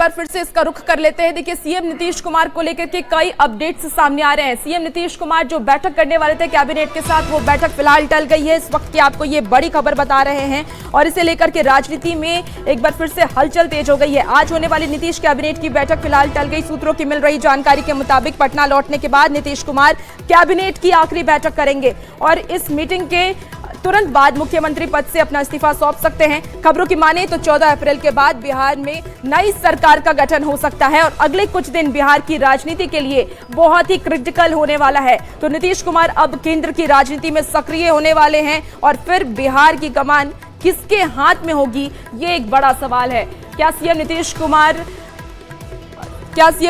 बार फिर से इसका रुख कर लेते हैं। देखिए, सीएम नीतीश कुमार को लेकर के कई अपडेट्स सामने आ रहे हैं। सीएम नीतीश कुमार जो बैठक करने वाले थे कैबिनेट के साथ, वो बैठक फिलहाल टल गई है। इस वक्त की आपको ये बड़ी खबर बता रहे हैं और इसे लेकर के राजनीति में एक बार फिर से हलचल तेज हो गई है। आज होने वाली नीतीश कैबिनेट की बैठक फिलहाल टल गई। सूत्रों की मिल रही जानकारी के मुताबिक पटना लौटने के बाद नीतीश कुमार कैबिनेट की आखिरी बैठक करेंगे और इस मीटिंग के तुरंत बाद मुख्यमंत्री पद से अपना इस्तीफा सौंप सकते हैं। खबरों की माने तो 14 अप्रैल के बाद बिहार में नई सरकार का गठन हो सकता है और अगले कुछ दिन बिहार की राजनीति के लिए बहुत ही क्रिटिकल होने वाला है। तो नीतीश कुमार अब केंद्र की राजनीति में सक्रिय होने वाले हैं और फिर बिहार की कमान किसके हाथ में होगी, ये एक बड़ा सवाल है। क्या सीएम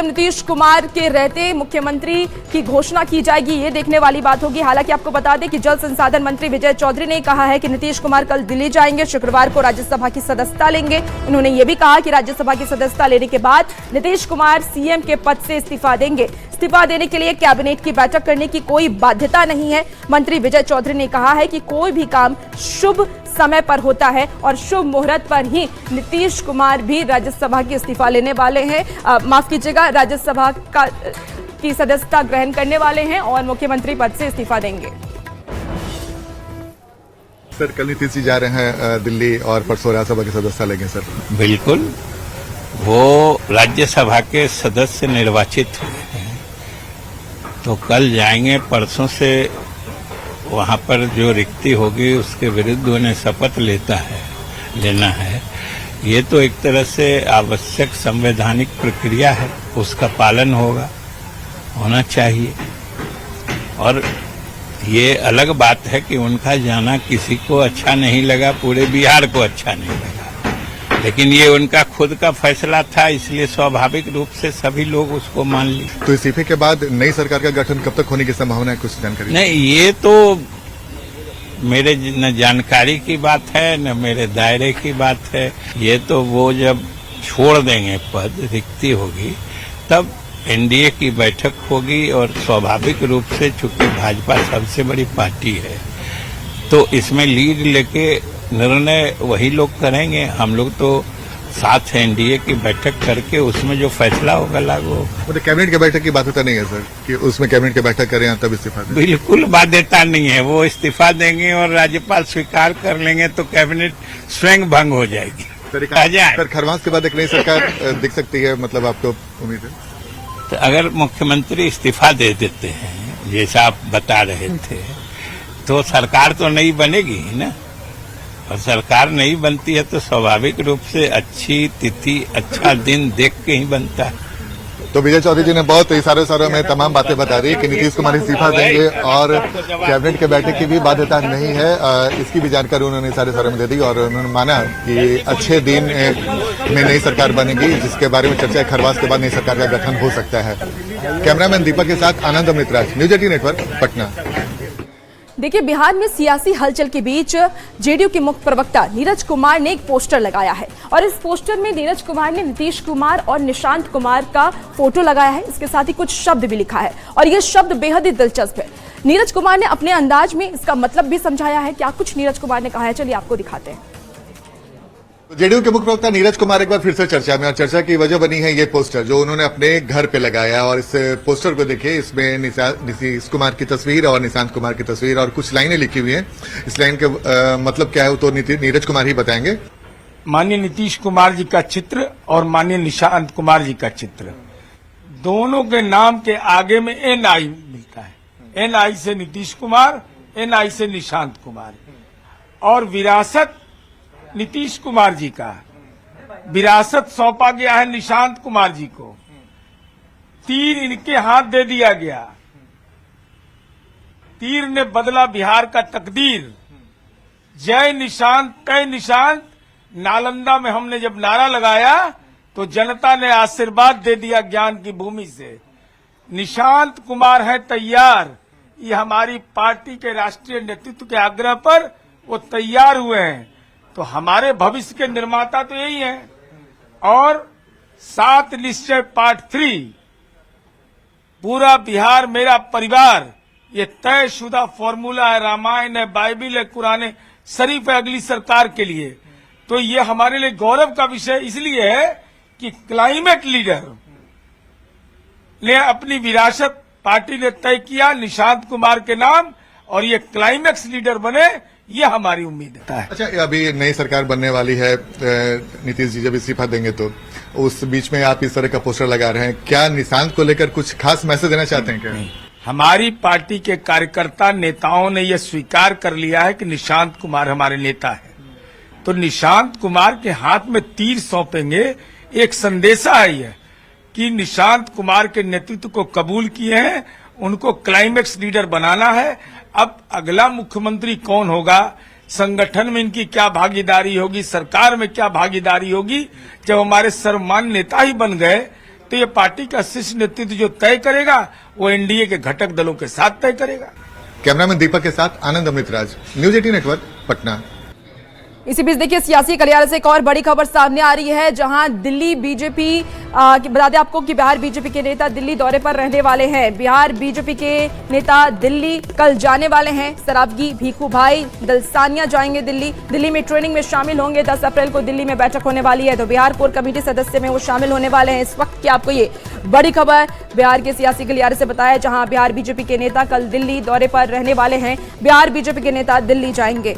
नीतीश कुमार के रहते मुख्यमंत्री की घोषणा की जाएगी, ये देखने वाली बात होगी। हालांकि आपको बता दें कि जल संसाधन मंत्री विजय चौधरी ने कहा है कि नीतीश कुमार कल दिल्ली जाएंगे, शुक्रवार को राज्यसभा की सदस्यता लेंगे। उन्होंने ये भी कहा कि राज्यसभा की सदस्यता लेने के बाद नीतीश कुमार सीएम के पद से इस्तीफा देंगे। इस्तीफा देने के लिए कैबिनेट की बैठक करने की कोई बाध्यता नहीं है। मंत्री विजय चौधरी ने कहा है कि कोई भी काम शुभ समय पर होता है और शुभ मुहूर्त पर ही नीतीश कुमार भी राज्यसभा की इस्तीफा लेने वाले हैं, माफ कीजिएगा, राज्यसभा की सदस्यता ग्रहण करने वाले हैं और मुख्यमंत्री पद से इस्तीफा देंगे। सर, कल नीतीश जी जा रहे हैं दिल्ली और परसों राज्यसभा की सदस्यता लेंगे। सर बिल्कुल, वो राज्यसभा के सदस्य निर्वाचित हुए हैं तो कल जाएंगे। परसों से वहां पर जो रिक्ति होगी उसके विरुद्ध उन्हें शपथ लेना है। ये तो एक तरह से आवश्यक संवैधानिक प्रक्रिया है, उसका पालन होना चाहिए। और ये अलग बात है कि उनका जाना किसी को अच्छा नहीं लगा, पूरे बिहार को अच्छा नहीं लगा, लेकिन ये उनका खुद का फैसला था, इसलिए स्वाभाविक रूप से सभी लोग उसको मान लिए। तो इस्तीफे के बाद नई सरकार का गठन कब तक होने की संभावना है, कुछ जानकारी? नहीं, ये तो मेरे न जानकारी की बात है न मेरे दायरे की बात है। ये तो वो जब छोड़ देंगे पद, रिक्ति होगी, तब एनडीए की बैठक होगी और स्वाभाविक रूप से चूंकि भाजपा सबसे बड़ी पार्टी है तो इसमें लीड लेके निर्णय वही लोग करेंगे। हम लोग तो साथ एनडीए की बैठक करके उसमें जो फैसला होगा लागू होगा। मतलब कैबिनेट की बैठक की बाध्यता नहीं है सर कि उसमें कैबिनेट की बैठक करें तब इस्तीफा दें? बिल्कुल बाध्यता नहीं है। वो इस्तीफा देंगे और राज्यपाल स्वीकार कर लेंगे तो कैबिनेट स्वयं भंग हो जाएगी। सर, खरवास के बाद एक नई सरकार दिख सकती है, मतलब आपको उम्मीद है? तो अगर मुख्यमंत्री इस्तीफा दे देते हैं जैसा आप बता रहे थे तो सरकार तो नहीं बनेगी ना, और सरकार नहीं बनती है तो स्वाभाविक रूप से अच्छी तिथि, अच्छा दिन देख के ही बनता है। तो विजय चौधरी जी ने बहुत इशारों में तमाम बातें बता दी कि नीतीश कुमार इस्तीफा देंगे और कैबिनेट के बैठक की भी बाध्यता नहीं है, इसकी भी जानकारी उन्होंने इशारों में दे दी और उन्होंने माना कि अच्छे दिन में नई सरकार बनेगी, जिसके बारे में चर्चा है। खरवास के बाद नई सरकार का गठन हो सकता है। कैमरामैन दीपक के साथ आनंद अमृतराज, न्यूज 18 नेटवर्क, पटना। देखिए, बिहार में सियासी हलचल के बीच जेडीयू के मुख्य प्रवक्ता नीरज कुमार ने एक पोस्टर लगाया है और इस पोस्टर में नीरज कुमार ने नीतीश कुमार और निशांत कुमार का फोटो लगाया है। इसके साथ ही कुछ शब्द भी लिखा है और ये शब्द बेहद ही दिलचस्प है। नीरज कुमार ने अपने अंदाज में इसका मतलब भी समझाया है। क्या कुछ नीरज कुमार ने कहा है, चलिए आपको दिखाते हैं। जेडीयू के मुख्य प्रवक्ता नीरज कुमार एक बार फिर से चर्चा में, और चर्चा की वजह बनी है ये पोस्टर जो उन्होंने अपने घर पे लगाया। और इस पोस्टर को देखिए, इसमें नीतीश कुमार की तस्वीर और निशांत कुमार की तस्वीर और कुछ लाइनें लिखी हुई हैं। इस लाइन के मतलब क्या है तो नीरज कुमार ही बताएंगे। माननीय नीतीश कुमार जी का चित्र और माननीय निशांत कुमार जी का चित्र, दोनों के नाम के आगे में NI मिलता है। NI से नीतीश कुमार, NI से निशांत कुमार। और विरासत नीतीश कुमार जी का, विरासत सौंपा गया है निशांत कुमार जी को। तीर इनके हाथ दे दिया गया, तीर ने बदला बिहार का तकदीर। जय निशांत तय निशांत, नालंदा में हमने जब नारा लगाया तो जनता ने आशीर्वाद दे दिया ज्ञान की भूमि से। निशांत कुमार है तैयार, ये हमारी पार्टी के राष्ट्रीय नेतृत्व के आग्रह पर वो तैयार हुए हैं। तो हमारे भविष्य के निर्माता तो यही हैं। और 7 निश्चय पार्ट 3, पूरा बिहार मेरा परिवार, ये तयशुदा फॉर्मूला है। रामायण है, बाइबिल है, कुरान शरीफ है अगली सरकार के लिए। तो ये हमारे लिए गौरव का विषय इसलिए है कि क्लाइमेट लीडर ने अपनी विरासत पार्टी ने तय किया निशांत कुमार के नाम, और ये क्लाइमेक्स लीडर बने, ये हमारी उम्मीद है। अच्छा, अभी नई सरकार बनने वाली है, नीतीश जी जब इस्तीफा देंगे तो उस बीच में आप इस तरह का पोस्टर लगा रहे हैं, क्या निशांत को लेकर कुछ खास मैसेज देना चाहते हैं क्या? हमारी पार्टी के कार्यकर्ता नेताओं ने यह स्वीकार कर लिया है कि निशांत कुमार हमारे नेता है, तो निशांत कुमार के हाथ में तीर सौंपेंगे। एक संदेशा है यह कि निशांत कुमार के नेतृत्व को कबूल किए हैं, उनको क्लाइमेक्स लीडर बनाना है। अब अगला मुख्यमंत्री कौन होगा, संगठन में इनकी क्या भागीदारी होगी, सरकार में क्या भागीदारी होगी, जब हमारे सर्वमान्य नेता ही बन गए तो ये पार्टी का शीर्ष नेतृत्व जो तय करेगा वो एनडीए के घटक दलों के साथ तय करेगा। कैमरामैन दीपक के साथ आनंद अमृतराज, न्यूज 18 नेटवर्क, पटना। इसी बीच देखिए सियासी गलियारे से एक और बड़ी खबर सामने आ रही है, जहां दिल्ली बीजेपी बता दें आपको कि बिहार बीजेपी के नेता दिल्ली दौरे पर रहने वाले हैं। बिहार बीजेपी के नेता दिल्ली कल जाने वाले हैं। सरावगी, भीखू भाई, दलसानिया जाएंगे दिल्ली में ट्रेनिंग में शामिल होंगे। 10 अप्रैल को दिल्ली में बैठक होने वाली है, तो बिहार कोर कमेटी सदस्य में वो शामिल होने वाले हैं। इस वक्त की आपको ये बड़ी खबर बिहार के सियासी गलियारे से बताया, जहां बिहार बीजेपी के नेता कल दिल्ली दौरे पर रहने वाले हैं। बिहार बीजेपी के नेता दिल्ली जाएंगे।